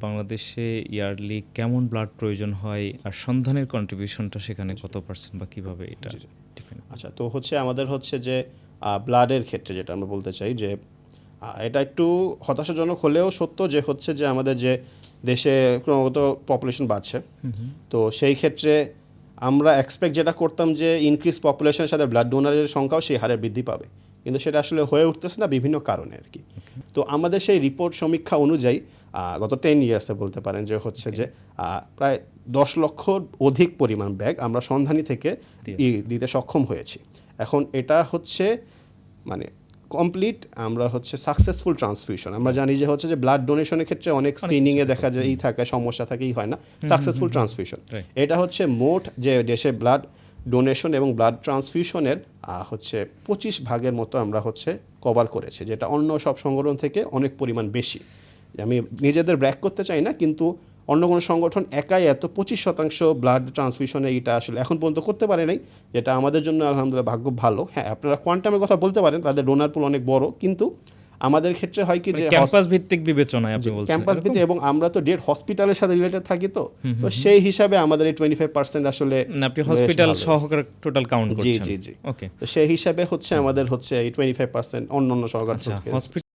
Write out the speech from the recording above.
বাংলাদেশে ইয়ারলি কেমন ব্লাড প্রয়োজন হয় আর সন্ধানের কন্ট্রিবিউশনটা সেখানে কত পার্সেন্ট বা কিভাবে এটা জি, জি। ডিফাইন? আচ্ছা, তো হচ্ছে আমাদের হচ্ছে যে ব্লাডের ক্ষেত্রে যেটা আমরা বলতে চাই যে এটা একটু হতাশাজনক হলেও সত্য যে হচ্ছে যে আমাদের যে দেশে ক্রমাগত পপুলেশন বাড়ছে, তো সেই ক্ষেত্রে আমরা এক্সপেক্ট যেটা করতাম যে ইনক্রিজ পপুলেশনের সাথে ব্লাড ডোনারের সংখ্যাও সেই হারে বৃদ্ধি পাবে, কিন্তু সেটা আসলে হয়ে উঠতেছে না বিভিন্ন কারণে আর কি। তো আমাদের সেই রিপোর্ট সমীক্ষা অনুযায়ী গত 10 ইয়ার্সে বলতে পারেন যে হচ্ছে যে প্রায় 10 লক্ষ অধিক পরিমাণ ব্যাগ আমরা সন্ধানী থেকে দিতে সক্ষম হয়েছি। এখন এটা হচ্ছে মানে কমপ্লিট আমরা হচ্ছে সাকসেসফুল ট্রান্সফিউশন। আমরা জানি যে হচ্ছে যে ব্লাড ডোনেশনের ক্ষেত্রে অনেক স্ক্রিনিংয়ে দেখা যায় এই থাকে সমস্যা থাকেই হয় না, সাকসেসফুল ট্রান্সফিউশন। এটা হচ্ছে মোট যে দেশে ব্লাড ডোনেশন এবং ব্লাড ট্রান্সফিউশনের হচ্ছে 25% মতো আমরা হচ্ছে কভার করেছি, যেটা অন্য সব সংগঠন থেকে অনেক পরিমাণ বেশি। আমি নিজেদের ব্র্যাক করতে চাই না, কিন্তু অন্য কোনো সংগঠন একাই এত 25% ব্লাড ট্রান্সফিউশনে এটা আসলে এখন পর্যন্ত করতে পারে নাই, যেটা আমাদের জন্য আলহামদুলিল্লাহ ভাগ্য ভালো। হ্যাঁ, আপনারা কোয়ান্টামের কথা বলতে পারেন, তাদের ডোনার পুল অনেক বড়, কিন্তু আমাদের ক্ষেত্রে হয় কি যে ক্যাম্পাস ভিত্তিক বিবেচনায় আপনি বলছেন ক্যাম্পাস ভিত্তিক, এবং আমরা তো ডেট হসপিটালের সাথে রিলেটেড থাকি, তো সেই হিসাবে আমাদের এই 25% আসলে আপনি হসপিটাল সহকারে টোটাল কাউন্ট জি করছেন। জি জি। ওকে, তো সেই হিসাবে হচ্ছে আমাদের হচ্ছে এই 25% অন্য সহকারে আচ্ছা, হসপিটাল